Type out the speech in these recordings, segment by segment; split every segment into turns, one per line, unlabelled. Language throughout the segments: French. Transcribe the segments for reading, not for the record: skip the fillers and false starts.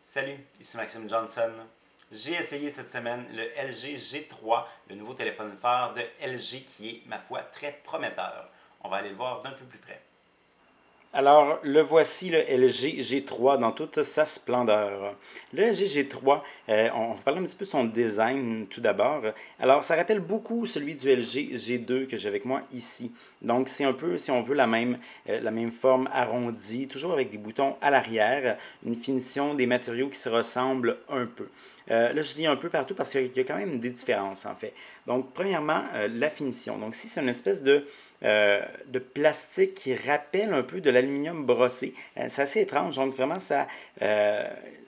Salut, ici Maxime Johnson. J'ai essayé cette semaine le LG G3, le nouveau téléphone phare de LG qui est, ma foi, très prometteur. On va aller le voir d'un peu plus près. Alors, le voici, le LG G3 dans toute sa splendeur. Le LG G3, on va parler un petit peu de son design tout d'abord. Alors, ça rappelle beaucoup celui du LG G2 que j'ai avec moi ici. Donc, c'est un peu, si on veut, la même forme arrondie, toujours avec des boutons à l'arrière, une finition des matériaux qui se ressemblent un peu. Là, je dis un peu partout parce qu'il y a quand même des différences, en fait. Donc, premièrement, la finition. Donc, si c'est une espèce de plastique qui rappelle un peu de l'aluminium brossé. C'est assez étrange, donc vraiment,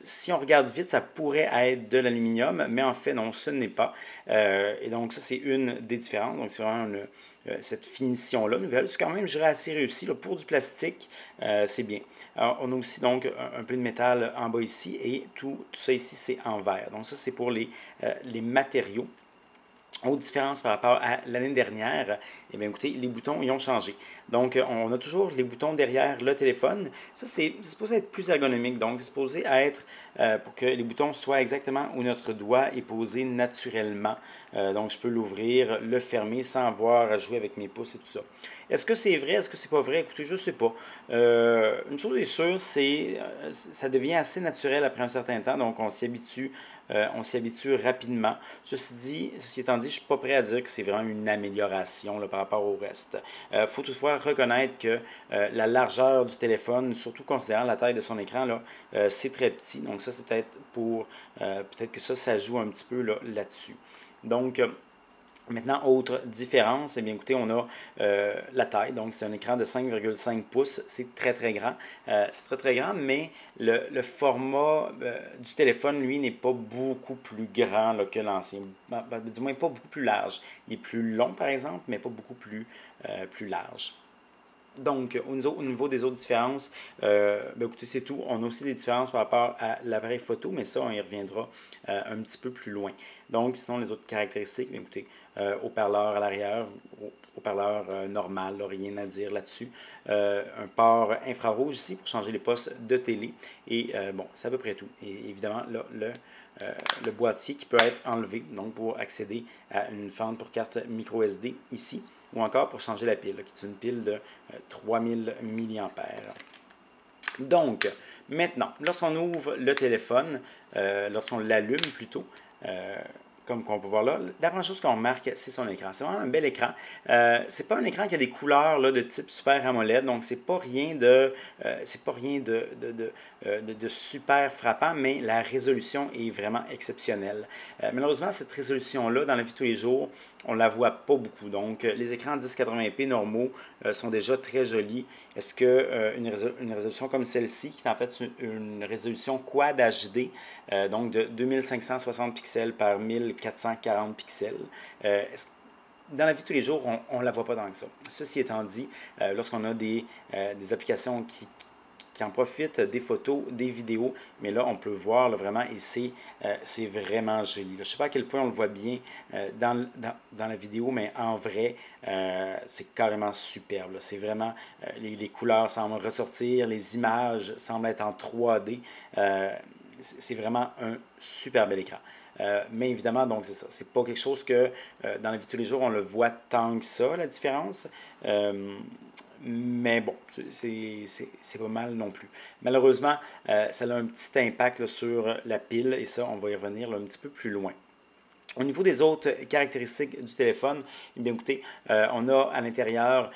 si on regarde vite, ça pourrait être de l'aluminium, mais en fait, non, ce n'est pas. Et donc, ça, c'est une des différences. Donc, c'est vraiment cette finition-là nouvelle. C'est quand même, je dirais, assez réussi. Là, pour du plastique, c'est bien. Alors, on a aussi donc un peu de métal en bas ici et tout ça ici, c'est en verre. Donc, ça, c'est pour les matériaux. Autre différence par rapport à l'année dernière, eh bien, écoutez, les boutons ils ont changé. Donc, on a toujours les boutons derrière le téléphone. Ça, c'est supposé être plus ergonomique. Donc, c'est supposé être pour que les boutons soient exactement où notre doigt est posé naturellement. Donc, je peux l'ouvrir, le fermer sans avoir à jouer avec mes pouces et tout ça. Est-ce que c'est vrai? Est-ce que c'est pas vrai? Écoutez, je ne sais pas. Une chose est sûre, ça devient assez naturel après un certain temps. Donc, on s'y habitue rapidement. Ceci étant dit, je ne suis pas prêt à dire que c'est vraiment une amélioration là, par rapport au reste. Il faut toutefois reconnaître que la largeur du téléphone, surtout considérant la taille de son écran, là, c'est très petit. Donc ça, c'est peut-être que ça joue un petit peu là-dessus. Donc, maintenant, autre différence, eh bien écoutez, on a la taille, donc c'est un écran de 5,5 pouces, c'est très très grand. C'est très très grand, mais le format du téléphone, lui, n'est pas beaucoup plus grand là, que l'ancien. Du moins, pas beaucoup plus large. Il est plus long, par exemple, mais pas beaucoup plus large. Donc, au niveau des autres différences, ben écoutez, c'est tout. On a aussi des différences par rapport à l'appareil photo, mais ça, on y reviendra un petit peu plus loin. Donc, sinon, les autres caractéristiques, bien écoutez, haut-parleur à l'arrière, haut-parleur normal, là, rien à dire là-dessus. Un port infrarouge ici pour changer les postes de télé. Et bon, c'est à peu près tout. Et évidemment, là, le boîtier qui peut être enlevé, donc pour accéder à une fente pour carte micro SD ici, ou encore pour changer la pile, là, qui est une pile de 3000 mAh. Donc, maintenant, lorsqu'on ouvre le téléphone, lorsqu'on l'allume plutôt, euh, comme on peut voir là, la première chose qu'on remarque, c'est son écran. C'est vraiment un bel écran. C'est pas un écran qui a des couleurs là, de type Super AMOLED, donc c'est pas rien de super frappant, mais la résolution est vraiment exceptionnelle. Malheureusement, cette résolution-là, dans la vie de tous les jours, on ne la voit pas beaucoup. Donc, les écrans 1080p normaux sont déjà très jolis. Est-ce que une résolution comme celle-ci, qui est en fait une résolution Quad HD, donc de 2560 pixels par 1440 pixels, dans la vie de tous les jours, on ne la voit pas tant que ça. Ceci étant dit, lorsqu'on a des applications qui en profitent, des photos, des vidéos, mais là, on peut voir là, vraiment, et c'est vraiment joli. Là, je ne sais pas à quel point on le voit bien dans la vidéo, mais en vrai, c'est carrément superbe. C'est vraiment, les couleurs semblent ressortir, les images semblent être en 3D. C'est vraiment un super bel écran. Mais évidemment, donc c'est ça. C'est pas quelque chose que dans la vie de tous les jours, on le voit tant que ça, la différence. Mais bon, c'est pas mal non plus. Malheureusement, ça a un petit impact là, sur la pile et ça, on va y revenir là, un petit peu plus loin. Au niveau des autres caractéristiques du téléphone, eh bien, écoutez, on a à l'intérieur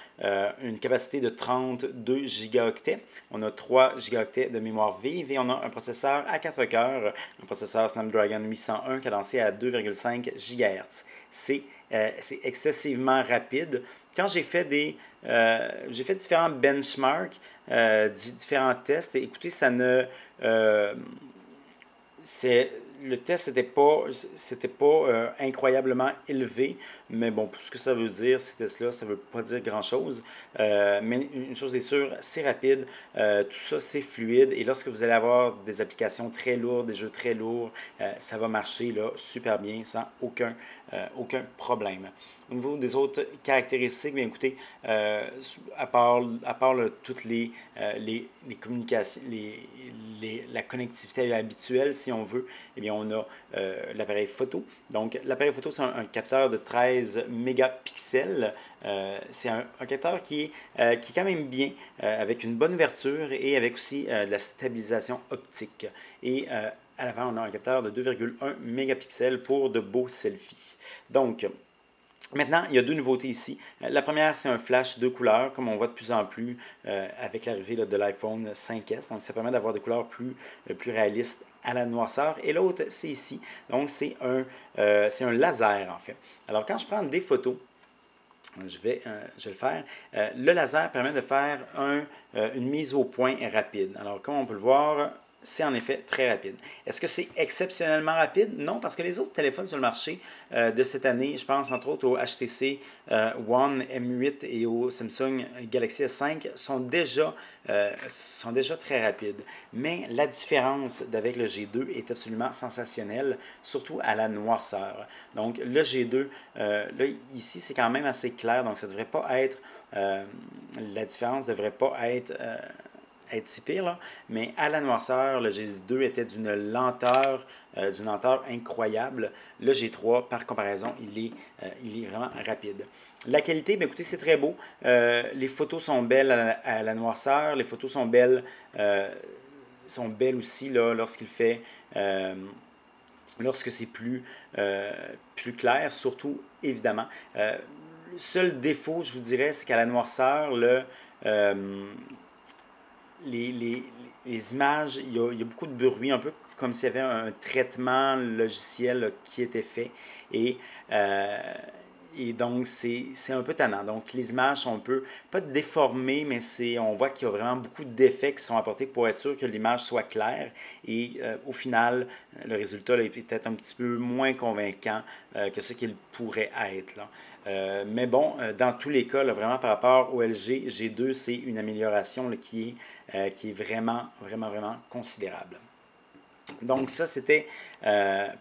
une capacité de 32 gigaoctets. On a 3 gigaoctets de mémoire vive et on a un processeur à 4 cœurs, un processeur Snapdragon 801 cadencé à 2,5 GHz. C'est excessivement rapide. Quand j'ai fait différents benchmarks, différents tests, et écoutez, euh, c'est, le test c'était pas incroyablement élevé, mais bon, pour ce que ça veut dire, ces tests-là, ça veut pas dire grand-chose. Mais une chose est sûre, c'est rapide, tout ça c'est fluide, et lorsque vous allez avoir des applications très lourdes, des jeux très lourds, ça va marcher là, super bien, sans aucun problème. Au niveau des autres caractéristiques, bien écoutez, à part toutes les communications, la connectivité habituelle, si on veut, eh bien, on a l'appareil photo. Donc, l'appareil photo, c'est un capteur de 13 mégapixels. C'est un capteur qui est quand même bien, avec une bonne ouverture et avec aussi de la stabilisation optique. Et à l'avant, on a un capteur de 2,1 mégapixels pour de beaux selfies. Donc, maintenant, il y a deux nouveautés ici. La première, c'est un flash de couleurs, comme on voit de plus en plus avec l'arrivée de l'iPhone 5S. Donc, ça permet d'avoir des couleurs plus réalistes à la noirceur. Et l'autre, c'est ici. Donc, c'est un laser, en fait. Alors, quand je prends des photos, je vais le faire. Le laser permet de faire une mise au point rapide. Alors, comme on peut le voir, c'est en effet très rapide. Est-ce que c'est exceptionnellement rapide? Non, parce que les autres téléphones sur le marché de cette année, je pense entre autres au HTC One M8 et au Samsung Galaxy S5, sont déjà très rapides. Mais la différence d'avec le G2 est absolument sensationnelle, surtout à la noirceur. Donc le G2, là, ici, c'est quand même assez clair, donc ça devrait pas être, la différence ne devrait pas être si pire, là. Mais à la noirceur, le G2 était d'une lenteur incroyable. Le G3, par comparaison, il est vraiment rapide. La qualité, bien, écoutez, c'est très beau. Les photos sont belles à la noirceur. Les photos sont belles aussi là, lorsque c'est plus clair, surtout évidemment. Le seul défaut, je vous dirais, c'est qu'à la noirceur, euh, les, les- les images, il y a beaucoup de bruit, un peu comme s'il y avait un traitement logiciel là, qui était fait. Et, euh, et donc, c'est un peu tannant. Donc, les images sont un peu, pas déformées, mais on voit qu'il y a vraiment beaucoup d'effets qui sont apportés pour être sûr que l'image soit claire. Et au final, le résultat là, est peut-être un petit peu moins convaincant que ce qu'il pourrait être, là. Mais bon, dans tous les cas, là, vraiment par rapport au LG G2, c'est une amélioration là, qui est vraiment, vraiment, vraiment considérable. Donc ça, c'était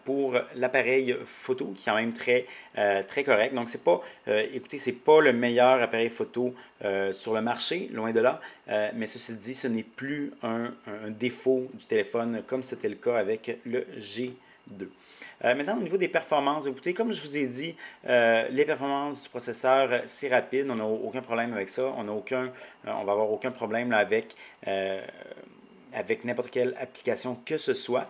pour l'appareil photo, qui est quand même très correct. Donc c'est pas, écoutez, c'est pas le meilleur appareil photo sur le marché, loin de là. Mais ceci dit, ce n'est plus un défaut du téléphone comme c'était le cas avec le G2. Maintenant, au niveau des performances, écoutez, comme je vous ai dit, les performances du processeur, c'est rapide, on n'a aucun problème avec ça, on va avoir aucun problème là, avec n'importe quelle application que ce soit.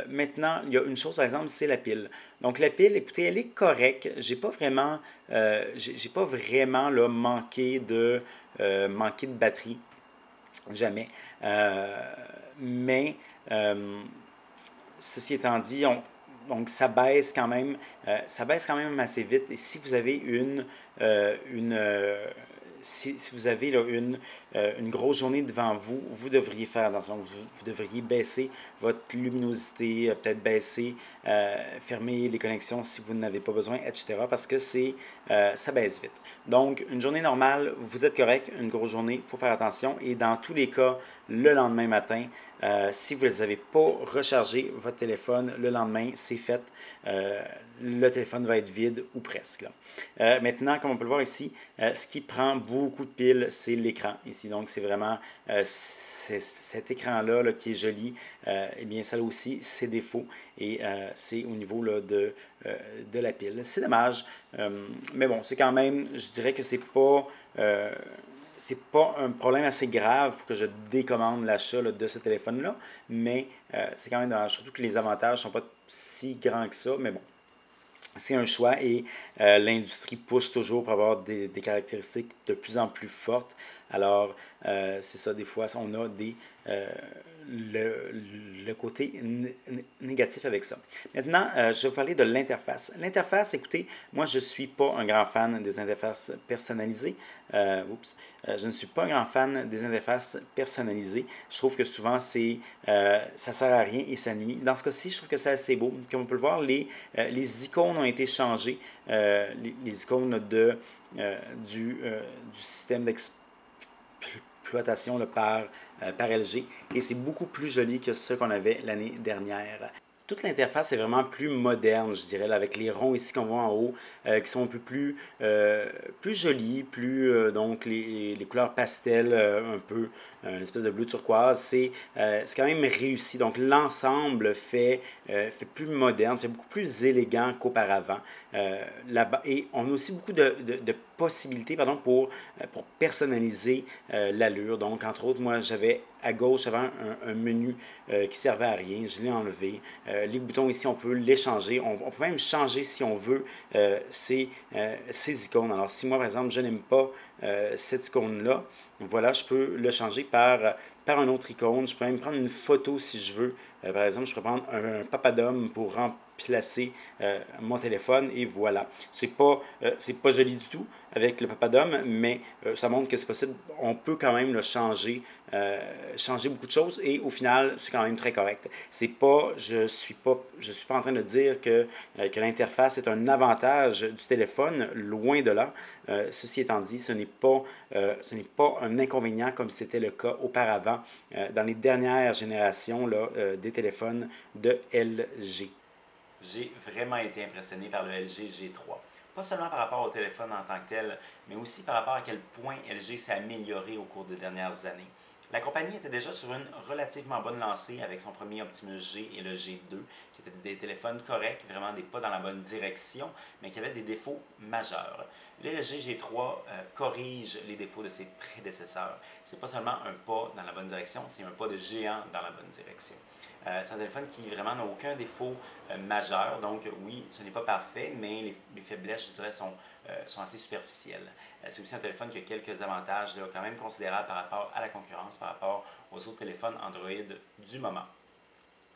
Maintenant, il y a une chose, par exemple, c'est la pile. Donc, la pile, écoutez, elle est correcte. J'ai pas vraiment là, manqué de batterie. Jamais. Euh, mais, euh, ceci étant dit, donc ça baisse quand même assez vite. Et si vous avez si vous avez là, une grosse journée devant vous, vous devriez faire attention. Vous devriez baisser votre luminosité, peut-être fermer les connexions si vous n'avez pas besoin, etc. Parce que ça baisse vite. Donc, une journée normale, vous êtes correct. Une grosse journée, il faut faire attention. Et dans tous les cas, le lendemain matin, si vous n'avez pas rechargé votre téléphone, le lendemain, c'est fait. Le téléphone va être vide ou presque, là. Maintenant, comme on peut le voir ici, ce qui prend beaucoup de piles, c'est l'écran ici. Donc, c'est vraiment cet écran-là là, qui est joli. Eh bien, ça a aussi ses défauts et c'est au niveau là, de la pile. C'est dommage, mais bon, c'est quand même, je dirais que c'est pas un problème assez grave pour que je décommande l'achat de ce téléphone-là, mais c'est quand même dommage, surtout que les avantages ne sont pas si grands que ça, mais bon, c'est un choix et l'industrie pousse toujours pour avoir des caractéristiques de plus en plus fortes. Alors, c'est ça, des fois, on a euh, le côté négatif avec ça. Maintenant, je vais vous parler de l'interface. L'interface, écoutez, moi, je ne suis pas un grand fan des interfaces personnalisées. Je ne suis pas un grand fan des interfaces personnalisées. Je trouve que souvent, ça ne sert à rien et ça nuit. Dans ce cas-ci, je trouve que c'est assez beau. Comme on peut le voir, les icônes ont été changées. Les icônes du système d'exploitation par LG. Et c'est beaucoup plus joli que ce qu'on avait l'année dernière. toute l'interface est vraiment plus moderne, je dirais, là, avec les ronds ici qu'on voit en haut, qui sont un peu plus jolis, donc les couleurs pastel, un peu, une espèce de bleu turquoise, c'est quand même réussi. Donc l'ensemble fait plus moderne, fait beaucoup plus élégant qu'auparavant. Là-bas, et on a aussi beaucoup de possibilités pardon, pour personnaliser l'allure. Donc, entre autres, moi, j'avais à gauche, j'avais un menu qui servait à rien. Je l'ai enlevé. Les boutons ici, on peut les changer. On peut même changer, si on veut, ces icônes. Alors, si moi, par exemple, je n'aime pas cette icône-là, voilà, je peux le changer par un autre icône. Je peux même prendre une photo si je veux. Par exemple, je peux prendre un papadum pour remplacer mon téléphone et voilà. C'est pas joli du tout avec le papadum, mais ça montre que c'est possible. On peut quand même le changer beaucoup de choses et au final, c'est quand même très correct. C'est pas, je suis pas en train de dire que l'interface est un avantage du téléphone, loin de là. Ceci étant dit, ce n'est pas un inconvénient comme c'était le cas auparavant dans les dernières générations là, des téléphones de LG. J'ai vraiment été impressionné par le LG G3. Pas seulement par rapport au téléphone en tant que tel, mais aussi par rapport à quel point LG s'est amélioré au cours des dernières années. La compagnie était déjà sur une relativement bonne lancée avec son premier Optimus G et le G2, qui étaient des téléphones corrects, vraiment des pas dans la bonne direction, mais qui avaient des défauts majeurs. Le LG G3 corrige les défauts de ses prédécesseurs. C'est pas seulement un pas dans la bonne direction, c'est un pas de géant dans la bonne direction. C'est un téléphone qui vraiment n'a aucun défaut majeur, donc oui, ce n'est pas parfait, mais les faiblesses, je dirais, sont assez superficielles. C'est aussi un téléphone qui a quelques avantages là, quand même considérables par rapport à la concurrence, par rapport aux autres téléphones Android du moment.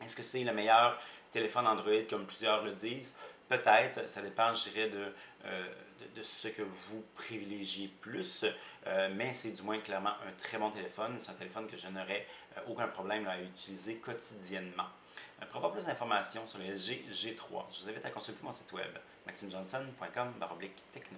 Est-ce que c'est le meilleur téléphone Android comme plusieurs le disent? Peut-être, ça dépend, je dirais, de ce que vous privilégiez plus, mais c'est du moins clairement un très bon téléphone. C'est un téléphone que je n'aurais aucun problème à utiliser quotidiennement. Pour avoir plus d'informations sur le LG G3, je vous invite à consulter mon site web maximejohnson.com/techno.